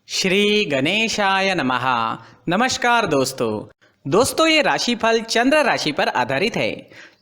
श्री गणेशाय नमः। नमस्कार दोस्तों ये राशिफल चंद्र राशि पर आधारित है।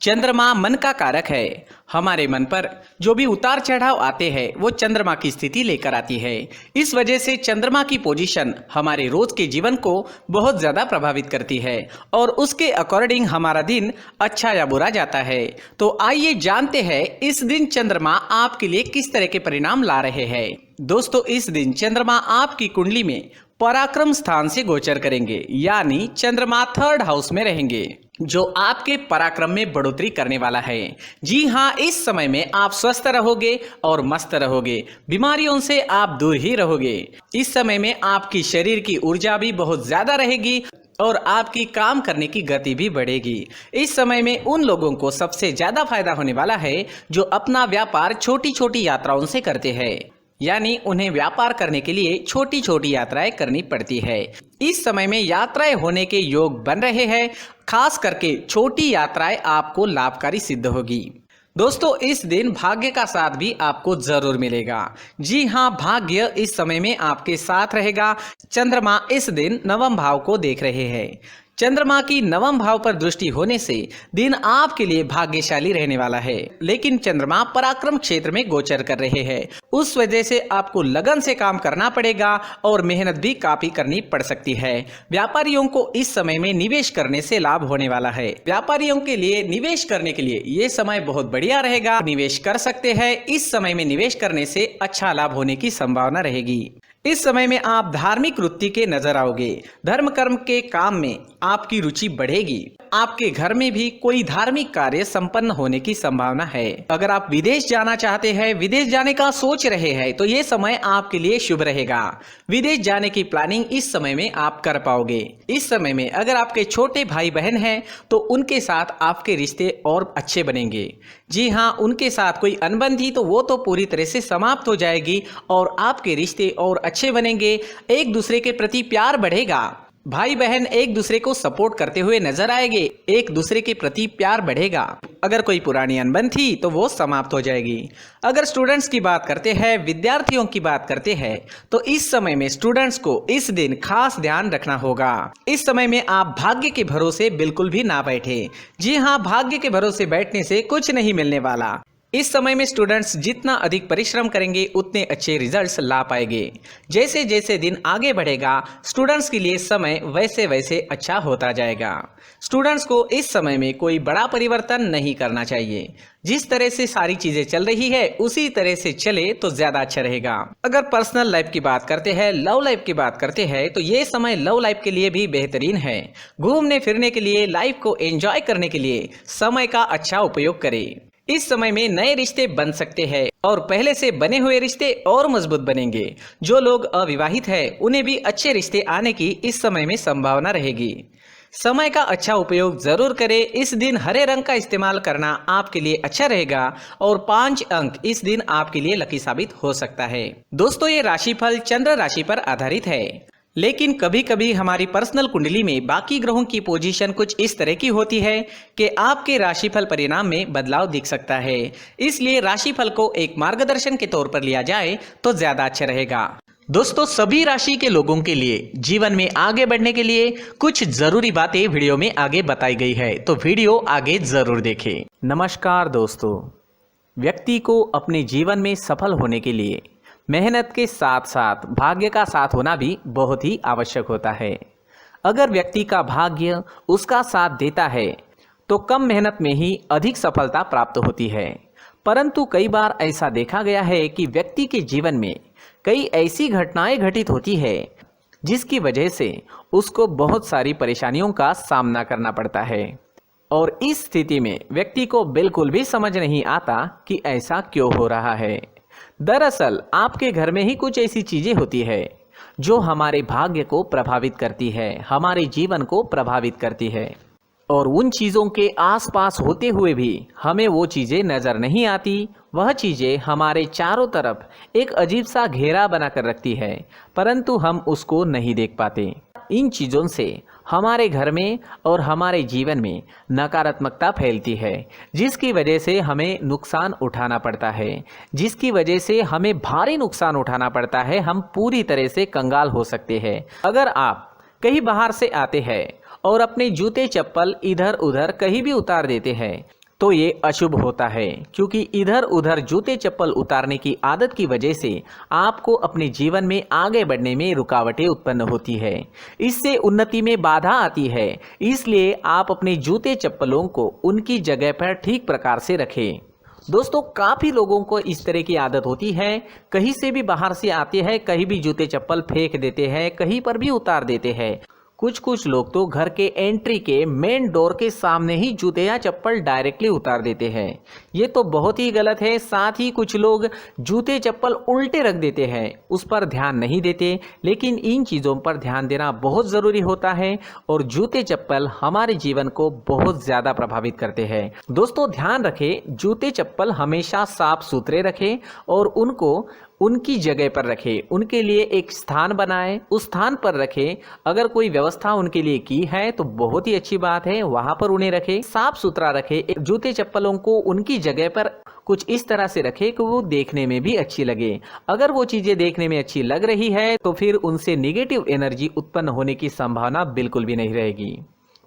चंद्रमा मन का कारक है। हमारे मन पर जो भी उतार चढ़ाव आते हैं वो चंद्रमा की स्थिति लेकर आती है। इस वजह से चंद्रमा की पोजीशन हमारे रोज के जीवन को बहुत ज़्यादा प्रभावित करती है और उसके अकॉर्डिंग हमारा दिन अच्छा या बुरा जाता है। तो आइए जानते हैं इस दिन चंद्रमा आपके लिए किस तरह के परिणाम ला रहे हैं। दोस्तों इस दिन चंद्रमा आपकी कुंडली में पराक्रम स्थान से गोचर करेंगे, यानी चंद्रमा 3rd हाउस में रहेंगे, जो आपके पराक्रम में बढ़ोतरी करने वाला है। जी हाँ, इस समय में आप स्वस्थ रहोगे और मस्त रहोगे, बीमारियों से आप दूर ही रहोगे। इस समय में आपकी शरीर की ऊर्जा भी बहुत ज्यादा रहेगी और आपकी काम करने की गति भी बढ़ेगी। इस समय में उन लोगों को सबसे ज्यादा फायदा होने वाला है जो अपना व्यापार छोटी छोटी यात्राओं से करते हैं, यानी उन्हें व्यापार करने के लिए छोटी छोटी यात्राएं करनी पड़ती है। इस समय में यात्राएं होने के योग बन रहे हैं। खास करके छोटी यात्राएं आपको लाभकारी सिद्ध होगी। दोस्तों इस दिन भाग्य का साथ भी आपको जरूर मिलेगा। जी हाँ, भाग्य इस समय में आपके साथ रहेगा। चंद्रमा इस दिन 9वें भाव को देख रहे हैं। चंद्रमा की 9वें भाव पर दृष्टि होने से दिन आपके लिए भाग्यशाली रहने वाला है, लेकिन चंद्रमा पराक्रम क्षेत्र में गोचर कर रहे हैं। उस वजह से आपको लगन से काम करना पड़ेगा और मेहनत भी काफी करनी पड़ सकती है। व्यापारियों को इस समय में निवेश करने से लाभ होने वाला है। व्यापारियों के लिए निवेश करने के लिए ये समय बहुत बढ़िया रहेगा, निवेश कर सकते हैं। इस समय में निवेश करने से अच्छा लाभ होने की संभावना रहेगी। इस समय में आप धार्मिक वृत्ति के नजर आओगे। धर्म कर्म के काम में आपकी रुचि बढ़ेगी। आपके घर में भी कोई धार्मिक कार्य संपन्न होने की संभावना है। अगर आप विदेश जाना चाहते हैं, विदेश जाने का सोच रहे हैं, तो ये समय आपके लिए शुभ रहेगा। विदेश जाने की प्लानिंग इस समय में आप कर पाओगे। इस समय में अगर आपके छोटे भाई बहन हैं तो उनके साथ आपके रिश्ते और अच्छे बनेंगे। जी हाँ, उनके साथ कोई अनबन थी तो वो तो पूरी तरह से समाप्त हो जाएगी और आपके रिश्ते और अच्छे बनेंगे। एक दूसरे के प्रति प्यार बढ़ेगा। भाई बहन एक दूसरे को सपोर्ट करते हुए नजर आएंगे। एक दूसरे के प्रति प्यार बढ़ेगा। अगर कोई पुरानी अनबन थी तो वो समाप्त हो जाएगी। अगर स्टूडेंट्स की बात करते हैं, विद्यार्थियों की बात करते हैं, तो इस समय में स्टूडेंट्स को इस दिन खास ध्यान रखना होगा। इस समय में आप भाग्य के भरोसे बिल्कुल भी ना बैठे। जी हाँ, भाग्य के भरोसे बैठने से कुछ नहीं मिलने वाला। इस समय में स्टूडेंट्स जितना अधिक परिश्रम करेंगे उतने अच्छे रिजल्ट्स ला पाएंगे। जैसे जैसे दिन आगे बढ़ेगा स्टूडेंट्स के लिए समय वैसे वैसे अच्छा होता जाएगा। स्टूडेंट्स को इस समय में कोई बड़ा परिवर्तन नहीं करना चाहिए। जिस तरह से सारी चीजें चल रही है उसी तरह से चले तो ज्यादा अच्छा रहेगा। अगर पर्सनल लाइफ की बात करते हैं, लव लाइफ की बात करते हैं, तो ये समय लव लाइफ के लिए भी बेहतरीन है। घूमने फिरने के लिए, लाइफ को एंजॉय करने के लिए समय का अच्छा उपयोग करें। इस समय में नए रिश्ते बन सकते हैं और पहले से बने हुए रिश्ते और मजबूत बनेंगे। जो लोग अविवाहित हैं उन्हें भी अच्छे रिश्ते आने की इस समय में संभावना रहेगी। समय का अच्छा उपयोग जरूर करें। इस दिन हरे रंग का इस्तेमाल करना आपके लिए अच्छा रहेगा और 5 अंक इस दिन आपके लिए लकी साबित हो सकता है। दोस्तों ये राशिफल चंद्र राशि पर आधारित है, लेकिन कभी कभी हमारी पर्सनल कुंडली में बाकी ग्रहों की पोजीशन कुछ इस तरह की होती है कि आपके राशिफल परिणाम में बदलाव दिख सकता है। इसलिए राशिफल को एक मार्गदर्शन के तौर पर लिया जाए तो ज्यादा अच्छा रहेगा। दोस्तों सभी राशि के लोगों के लिए जीवन में आगे बढ़ने के लिए कुछ जरूरी बातें वीडियो में आगे बताई गई है, तो वीडियो आगे जरूर देखें। नमस्कार दोस्तों, व्यक्ति को अपने जीवन में सफल होने के लिए मेहनत के साथ साथ भाग्य का साथ होना भी बहुत ही आवश्यक होता है। अगर व्यक्ति का भाग्य उसका साथ देता है तो कम मेहनत में ही अधिक सफलता प्राप्त होती है। परंतु कई बार ऐसा देखा गया है कि व्यक्ति के जीवन में कई ऐसी घटनाएं घटित होती है जिसकी वजह से उसको बहुत सारी परेशानियों का सामना करना पड़ता है और इस स्थिति में व्यक्ति को बिल्कुल भी समझ नहीं आता कि ऐसा क्यों हो रहा है। दरअसल आपके घर में ही कुछ ऐसी चीजें होती है जो हमारे भाग्य को प्रभावित करती है, हमारे जीवन को प्रभावित करती है और उन चीजों के आसपास होते हुए भी हमें वो चीजें नजर नहीं आती। वह चीजें हमारे चारों तरफ एक अजीब सा घेरा बनाकर रखती है, परंतु हम उसको नहीं देख पाते। इन चीज़ों से हमारे घर में और हमारे जीवन में नकारात्मकता फैलती है, जिसकी वजह से हमें नुकसान उठाना पड़ता है, जिसकी वजह से हमें भारी नुकसान उठाना पड़ता है। हम पूरी तरह से कंगाल हो सकते हैं। अगर आप कहीं बाहर से आते हैं और अपने जूते चप्पल इधर उधर कहीं भी उतार देते हैं तो ये अशुभ होता है, क्योंकि इधर उधर जूते चप्पल उतारने की आदत की वजह से आपको अपने जीवन में आगे बढ़ने में रुकावटें उत्पन्न होती है। इससे उन्नति में बाधा आती है। इसलिए आप अपने जूते चप्पलों को उनकी जगह पर ठीक प्रकार से रखें। दोस्तों, काफ़ी लोगों को इस तरह की आदत होती है, कहीं से भी बाहर से आते हैं, कहीं भी जूते चप्पल फेंक देते हैं, कहीं पर भी उतार देते हैं। कुछ लोग तो घर के एंट्री के मेन डोर के सामने ही जूते या चप्पल डायरेक्टली उतार देते हैं। ये तो बहुत ही गलत है। साथ ही कुछ लोग जूते चप्पल उल्टे रख देते हैं, उस पर ध्यान नहीं देते। लेकिन इन चीज़ों पर ध्यान देना बहुत ज़रूरी होता है और जूते चप्पल हमारे जीवन को बहुत ज़्यादा प्रभावित करते हैं। दोस्तों, ध्यान रखें, जूते चप्पल हमेशा साफ सुथरे रखें और उनको उनकी जगह पर रखें। उनके लिए एक स्थान बनाएं, उस स्थान पर रखें। अगर कोई व्यवस्था उनके लिए की है तो बहुत ही अच्छी बात है, वहां पर उन्हें रखें, साफ सुथरा रखें। जूते चप्पलों को उनकी जगह पर कुछ इस तरह से रखें कि वो देखने में भी अच्छी लगे। अगर वो चीजें देखने में अच्छी लग रही है तो फिर उनसे निगेटिव एनर्जी उत्पन्न होने की संभावना बिल्कुल भी नहीं रहेगी।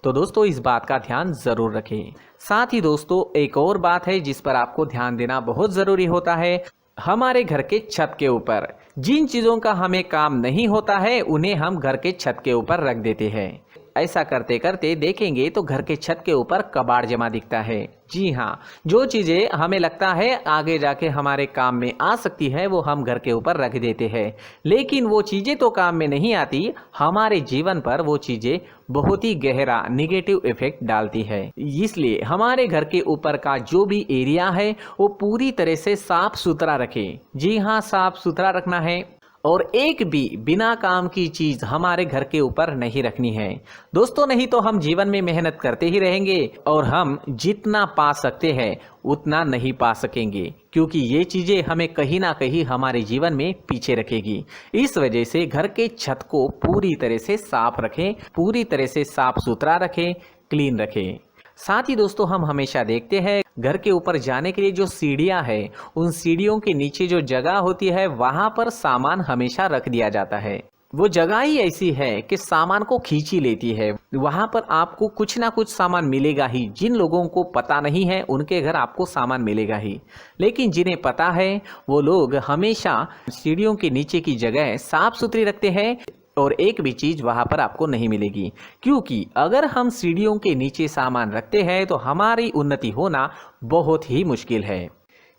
तो दोस्तों, इस बात का ध्यान जरूर रखें। साथ ही दोस्तों, एक और बात है जिस पर आपको ध्यान देना बहुत जरूरी होता है। हमारे घर के छत के ऊपर जिन चीज़ों का हमें काम नहीं होता है उन्हें हम घर के छत के ऊपर रख देते हैं। ऐसा करते करते देखेंगे तो घर के छत के ऊपर कबाड़ जमा दिखता है। जी हाँ, जो चीज़ें हमें लगता है आगे जाके हमारे काम में आ सकती है वो हम घर के ऊपर रख देते हैं, लेकिन वो चीज़ें तो काम में नहीं आती। हमारे जीवन पर वो चीज़ें बहुत ही गहरा निगेटिव इफेक्ट डालती है। इसलिए हमारे घर के ऊपर का जो भी एरिया है वो पूरी तरह से साफ सुथरा रखें। जी हाँ, साफ सुथरा रखना है और एक भी बिना काम की चीज हमारे घर के ऊपर नहीं रखनी है। दोस्तों, नहीं तो हम जीवन में मेहनत करते ही रहेंगे और हम जितना पा सकते हैं उतना नहीं पा सकेंगे, क्योंकि ये चीजें हमें कहीं ना कहीं हमारे जीवन में पीछे रखेगी। इस वजह से घर के छत को पूरी तरह से साफ रखें, पूरी तरह से साफ सुथरा रखें, क्लीन रखें। साथ ही दोस्तों, हम हमेशा देखते हैं घर के ऊपर जाने के लिए जो सीढ़ियां है, उन सीढ़ियों के नीचे जो जगह होती है वहां पर सामान हमेशा रख दिया जाता है। वो जगह ही ऐसी है कि सामान को खींची लेती है। वहां पर आपको कुछ ना कुछ सामान मिलेगा ही। जिन लोगों को पता नहीं है उनके घर आपको सामान मिलेगा ही, लेकिन जिन्हें पता है वो लोग हमेशा सीढ़ियों के नीचे की जगह साफ सुथरी रखते हैं और एक भी चीज वहां पर आपको नहीं मिलेगी। क्योंकि अगर हम सीढ़ियों के नीचे सामान रखते हैं तो हमारी उन्नति होना बहुत ही मुश्किल है।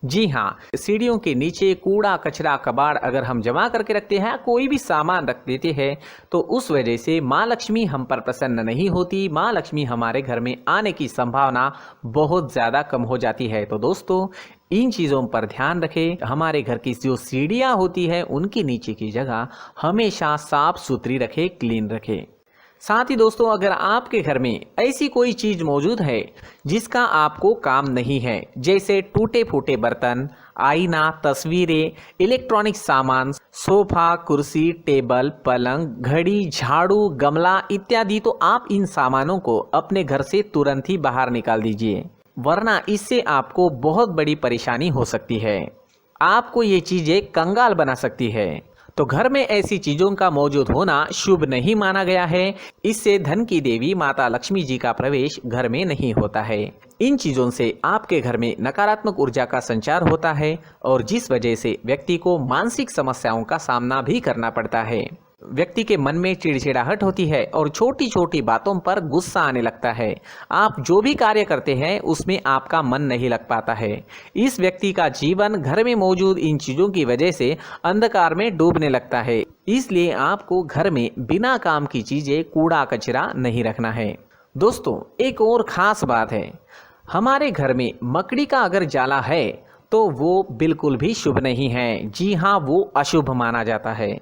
जी हाँ, सीढ़ियों के नीचे कूड़ा कचरा कबाड़ अगर हम जमा करके रखते हैं, कोई भी सामान रख देते हैं, तो उस वजह से माँ लक्ष्मी हम पर प्रसन्न नहीं होती। माँ लक्ष्मी हमारे घर में आने की संभावना बहुत ज़्यादा कम हो जाती है। तो दोस्तों, इन चीज़ों पर ध्यान रखें। हमारे घर की जो सीढ़ियाँ होती है उनकी नीचे की जगह हमेशा साफ सुथरी रखें, क्लीन रखें। साथ ही दोस्तों, अगर आपके घर में ऐसी कोई चीज मौजूद है जिसका आपको काम नहीं है, जैसे टूटे फूटे बर्तन, आईना, तस्वीरें, इलेक्ट्रॉनिक सामान, सोफा, कुर्सी, टेबल, पलंग, घड़ी, झाड़ू, गमला इत्यादि, तो आप इन सामानों को अपने घर से तुरंत ही बाहर निकाल दीजिए, वरना इससे आपको बहुत बड़ी परेशानी हो सकती है। आपको ये चीजें कंगाल बना सकती है। तो घर में ऐसी चीजों का मौजूद होना शुभ नहीं माना गया है। इससे धन की देवी माता लक्ष्मी जी का प्रवेश घर में नहीं होता है। इन चीजों से आपके घर में नकारात्मक ऊर्जा का संचार होता है और जिस वजह से व्यक्ति को मानसिक समस्याओं का सामना भी करना पड़ता है। व्यक्ति के मन में चिड़चिड़ाहट होती है और छोटी छोटी बातों पर गुस्सा आने लगता है। आप जो भी कार्य करते हैं उसमें आपका मन नहीं लग पाता है। इस व्यक्ति का जीवन घर में मौजूद इन चीज़ों की वजह से अंधकार में डूबने लगता है। इसलिए आपको घर में बिना काम की चीज़ें, कूड़ा कचरा नहीं रखना है। दोस्तों, एक और ख़ास बात है, हमारे घर में मकड़ी का अगर जाला है तो वो बिल्कुल भी शुभ नहीं है। जी हाँ, वो अशुभ माना जाता है।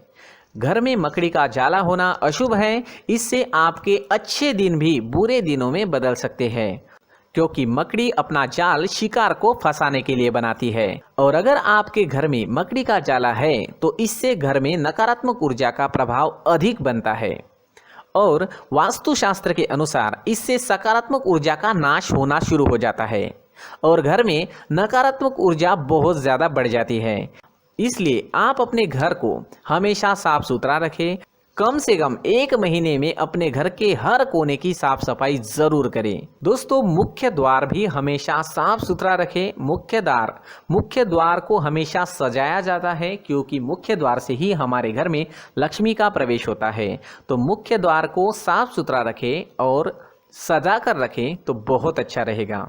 घर में मकड़ी का जाला होना अशुभ है। इससे आपके अच्छे दिन भी बुरे दिनों में बदल सकते हैं, क्योंकि मकड़ी अपना जाल शिकार को फंसाने के लिए बनाती है। और अगर आपके घर में मकड़ी का जाला है तो इससे घर में नकारात्मक ऊर्जा का प्रभाव अधिक बनता है और वास्तुशास्त्र के अनुसार इससे सकारात्मक ऊर्जा का नाश होना शुरू हो जाता है और घर में नकारात्मक ऊर्जा बहुत ज़्यादा बढ़ जाती है। इसलिए आप अपने घर को हमेशा साफ सुथरा रखें। कम से कम 1 महीने में अपने घर के हर कोने की साफ सफाई जरूर करें। दोस्तों, मुख्य द्वार भी हमेशा साफ सुथरा रखें। मुख्य द्वार को हमेशा सजाया जाता है क्योंकि मुख्य द्वार से ही हमारे घर में लक्ष्मी का प्रवेश होता है। तो मुख्य द्वार को साफ सुथरा रखें और सजा कर रखें तो बहुत अच्छा रहेगा।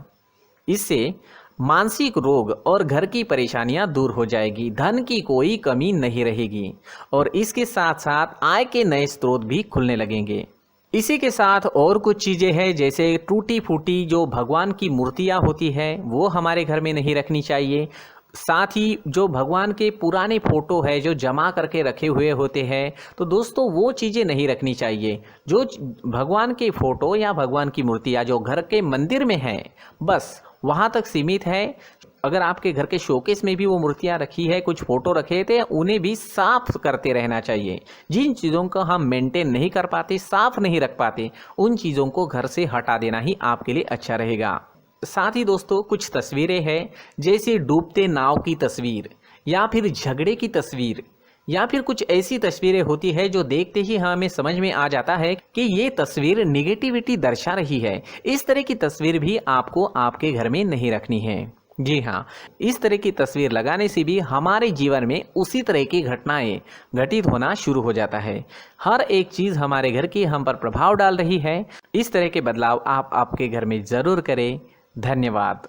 इससे मानसिक रोग और घर की परेशानियां दूर हो जाएगी, धन की कोई कमी नहीं रहेगी और इसके साथ साथ आय के नए स्रोत भी खुलने लगेंगे। इसी के साथ और कुछ चीज़ें हैं, जैसे टूटी फूटी जो भगवान की मूर्तियां होती है वो हमारे घर में नहीं रखनी चाहिए। साथ ही जो भगवान के पुराने फोटो है जो जमा करके रखे हुए होते हैं, तो दोस्तों वो चीज़ें नहीं रखनी चाहिए। जो भगवान के फोटो या भगवान की मूर्तियाँ जो घर के मंदिर में हैं बस वहाँ तक सीमित है। अगर आपके घर के शोकेस में भी वो मूर्तियाँ रखी है, कुछ फोटो रखे थे, उन्हें भी साफ करते रहना चाहिए। जिन चीज़ों को हम मेंटेन नहीं कर पाते, साफ नहीं रख पाते, उन चीज़ों को घर से हटा देना ही आपके लिए अच्छा रहेगा। साथ ही दोस्तों कुछ तस्वीरें हैं, जैसे डूबते नाव की तस्वीर या फिर झगड़े की तस्वीर या फिर कुछ ऐसी तस्वीरें होती है जो देखते ही हमें समझ में आ जाता है कि ये तस्वीर निगेटिविटी दर्शा रही है। इस तरह की तस्वीर भी आपको आपके घर में नहीं रखनी है। जी हाँ, इस तरह की तस्वीर लगाने से भी हमारे जीवन में उसी तरह की घटनाएं घटित होना शुरू हो जाता है। हर एक चीज़ हमारे घर की हम पर प्रभाव डाल रही है। इस तरह के बदलाव आप आपके घर में ज़रूर करें। धन्यवाद।